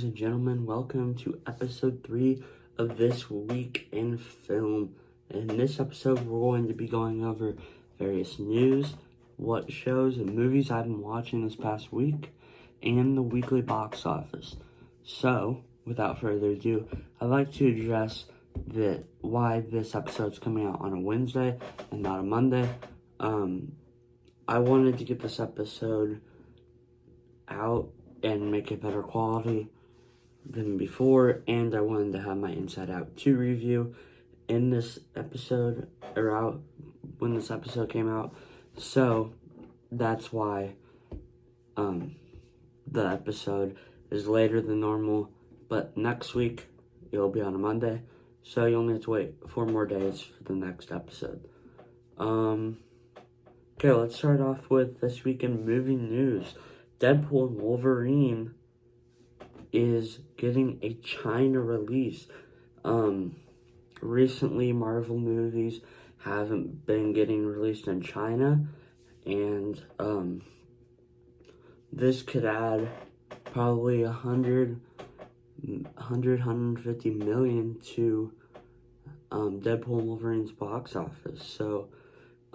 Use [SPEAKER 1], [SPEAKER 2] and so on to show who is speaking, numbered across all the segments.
[SPEAKER 1] and gentlemen, welcome to episode 3 of This Week in Film. In this episode, we're going to be going over various news, what shows and movies I've been watching this past week, and the weekly box office. So, without further ado, I'd like to address why this episode's coming out on a Wednesday and not a Monday. I wanted to get this episode out and make it better quality than before, and I wanted to have my Inside Out 2 review in this episode, or out when this episode came out, so that's why the episode is later than normal, but next week it'll be on a Monday, so you only have to wait 4 more days for the next episode. Okay, let's start off with this week in movie news. Deadpool and Wolverine is getting a China release. Recently, Marvel movies haven't been getting released in China, and this could add probably 150 million to Deadpool and Wolverine's box office. So,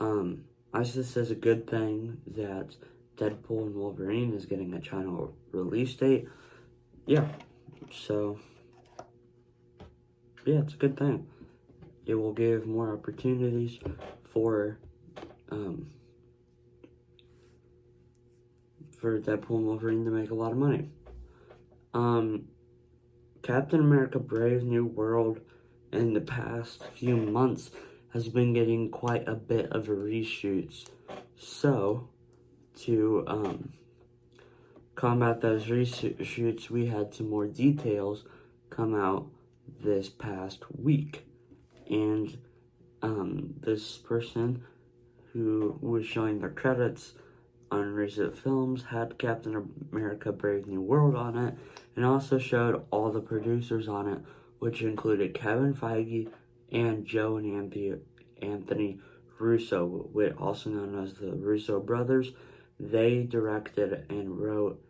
[SPEAKER 1] I see this as a good thing that Deadpool and Wolverine is getting a China release date. Yeah, so, yeah, it's a good thing. It will give more opportunities for Deadpool and Wolverine to make a lot of money. Captain America Brave New World in the past few months has been getting quite a bit of reshoots. So, to combat those reshoots, we had some more details come out this past week. And this person who was showing their credits on recent films had Captain America Brave New World on it, and also showed all the producers on it, which included Kevin Feige and Joe and Anthony Russo, also known as the Russo brothers. They directed and wrote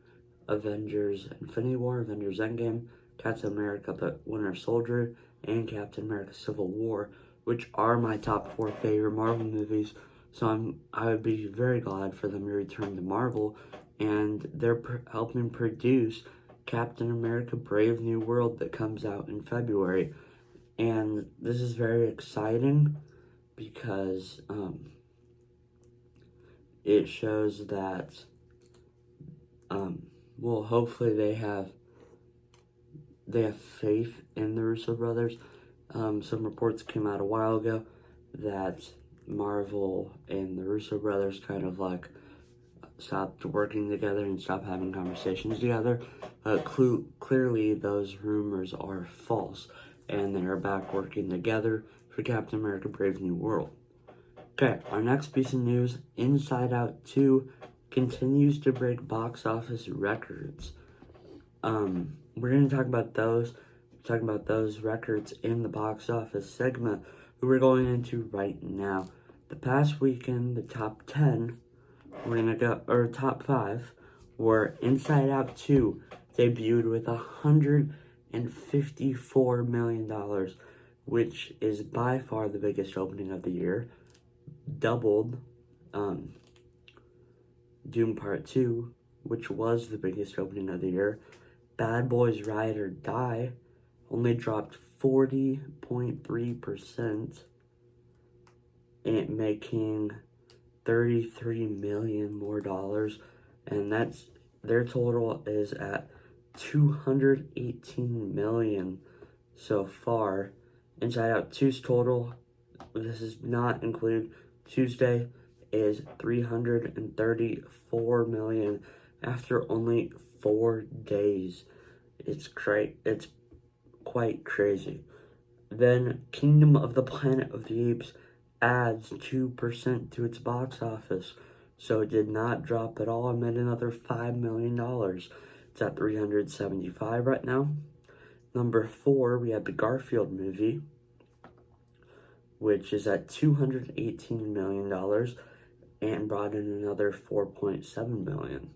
[SPEAKER 1] Avengers Infinity War, Avengers Endgame, Captain America the Winter Soldier, and Captain America Civil War, which are my top 4 favorite Marvel movies. So I would be very glad for them to return to Marvel, and they're helping produce Captain America Brave New World that comes out in February. And this is very exciting because it shows that hopefully they have faith in the Russo brothers. Some reports came out a while ago that Marvel and the Russo brothers kind of like stopped working together and stopped having conversations together. Clearly those rumors are false, and they are back working together for Captain America Brave New World. Okay, our next piece of news, Inside Out 2 continues to break box office records. We're going to talk about those records in the box office segment that we're going into right now. The past weekend, the top 10, top 5, were Inside Out 2 debuted with $154 million, which is by far the biggest opening of the year, doubled Doom Part 2, which was the biggest opening of the year. Bad Boys Ride or Die only dropped 40.3%, and making $33 million more dollars, and their total is at $218 million so far. Inside Out 2's total, this does not include Tuesday, is $334 million after only 4 days. It's quite crazy. Then Kingdom of the Planet of the Apes adds 2% to its box office, so it did not drop at all and made another $5 million. It's at 375 right now. Number 4, we have the Garfield movie, which is at $218 million and brought in another $4.7 million.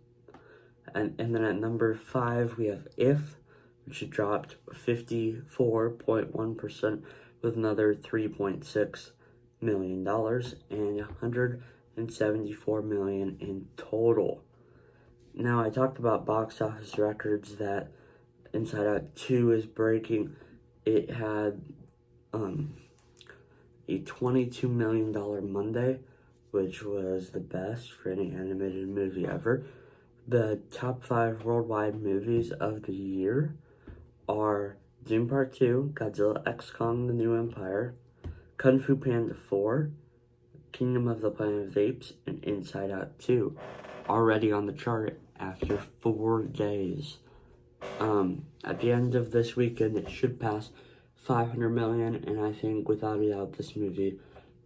[SPEAKER 1] And then at number 5, we have If, which dropped 54.1% with another $3.6 million and $174 million in total. Now, I talked about box office records that Inside Out 2 is breaking. It had a $22 million Monday, which was the best for any animated movie ever. The top 5 worldwide movies of the year are Dune Part 2, Godzilla x Kong the New Empire, Kung Fu Panda 4, Kingdom of the Planet of the Apes, and Inside Out 2, already on the chart after 4 days. At the end of this weekend, it should pass 500 million, and I think without a doubt this movie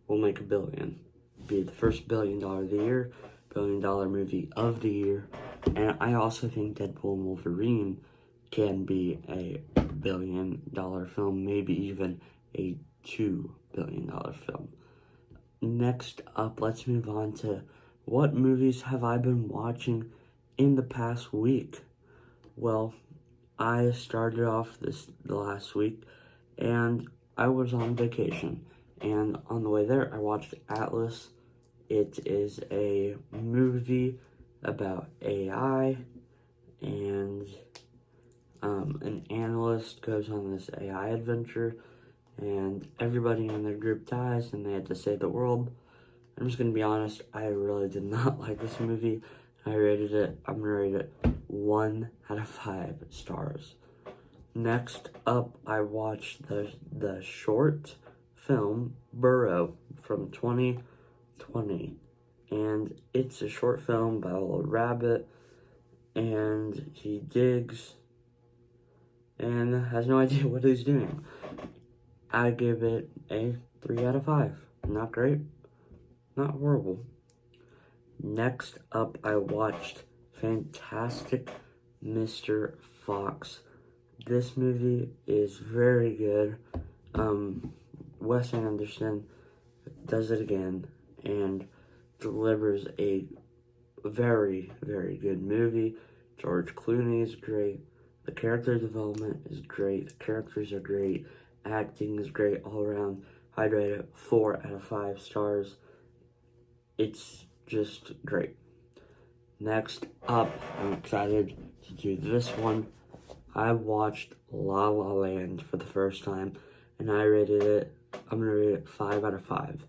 [SPEAKER 1] will make $1 billion. Be the first $1 billion of the year, $1 billion movie of the year, and I also think Deadpool and Wolverine can be a $1 billion film, maybe even a $2 billion film. Next up, let's move on to what movies have I been watching in the past week. Well, I started off the last week, and I was on vacation, and on the way there, I watched Atlas. It is a movie about AI, and an analyst goes on this AI adventure, and everybody in their group dies, and they had to save the world. I'm just gonna be honest, I really did not like this movie. I'm gonna rate it 1 out of 5 stars. Next up, I watched the short film Burrow from 2020, and it's a short film about a little rabbit, and he digs and has no idea what he's doing. I give it a 3 out of 5. Not great, not horrible. Next up, I watched Fantastic Mr. Fox. This movie is very good. Wes Anderson does it again and delivers a very, very good movie. George Clooney is great. The character development is great. The characters are great. Acting is great all around. I'd rate it 4 out of 5 stars. It's just great. Next up, I'm excited to do this one. I watched La La Land for the first time, and I'm gonna rate it 5 out of 5.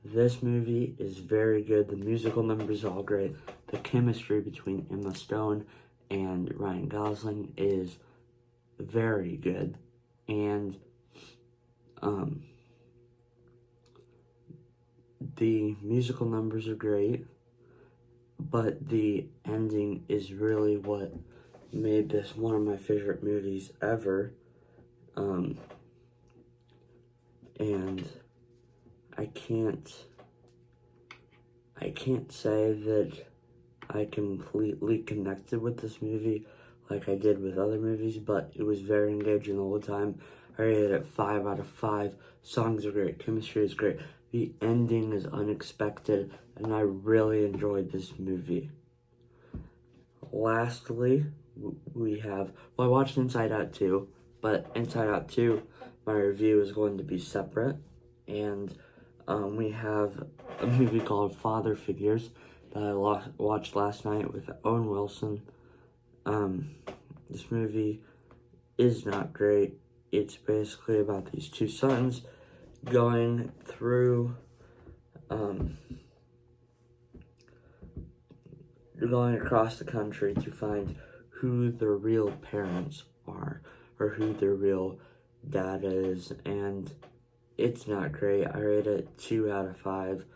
[SPEAKER 1] This movie is very good. The musical numbers are all great. The chemistry between Emma Stone and Ryan Gosling is very good. And the musical numbers are great, but the ending is really what made this one of my favorite movies ever. And I can't say that I completely connected with this movie like I did with other movies, but it was very engaging the whole time. I rated it 5 out of 5. Songs are great, chemistry is great. The ending is unexpected, and I really enjoyed this movie. Lastly, I watched Inside Out 2, but Inside Out 2, my review is going to be separate, and we have a movie called Father Figures that I watched last night with Owen Wilson. This movie is not great. It's basically about these two sons going through, going across the country to find who their real parents are, or who their real dad is, and it's not great. I rate it 2 out of 5.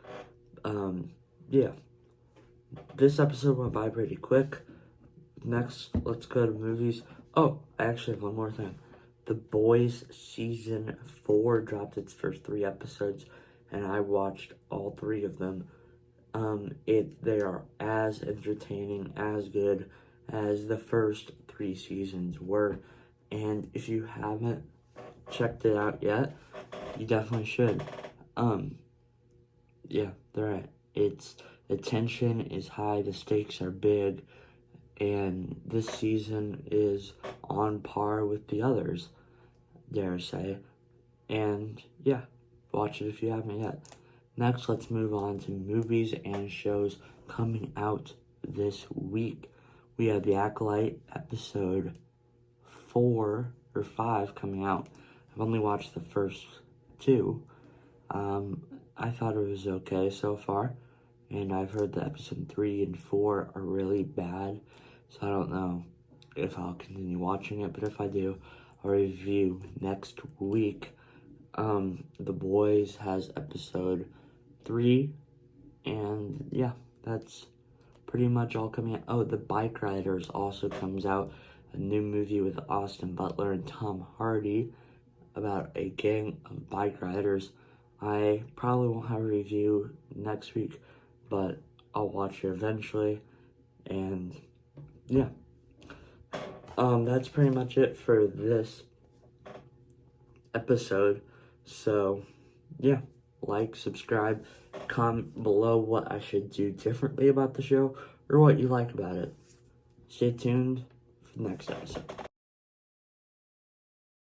[SPEAKER 1] Yeah. This episode went by pretty quick. Next, let's go to movies. Oh, I actually have one more thing. The Boys Season 4 dropped its first 3 episodes, and I watched all 3 of them. They are as entertaining, as good as the first 3 seasons were. And if you haven't checked it out yet, you definitely should. Yeah, they're right. The tension is high, the stakes are big, and this season is on par with the others, dare I say. And yeah, watch it if you haven't yet. Next, let's move on to movies and shows coming out this week. We have The Acolyte episode 4 or 5 coming out. I've only watched the first 2. I thought it was okay so far, and I've heard that episode 3 and 4 are really bad, so I don't know if I'll continue watching it, but if I do, I'll review next week. The Boys has episode 3, and yeah, that's pretty much all coming out. Oh, The Bike Riders also comes out, a new movie with Austin Butler and Tom Hardy about a gang of bike riders. I probably won't have a review next week, but I'll watch it eventually, and yeah. That's pretty much it for this episode. So, yeah, like, subscribe, comment below what I should do differently about the show or what you like about it. Stay tuned for the next episode.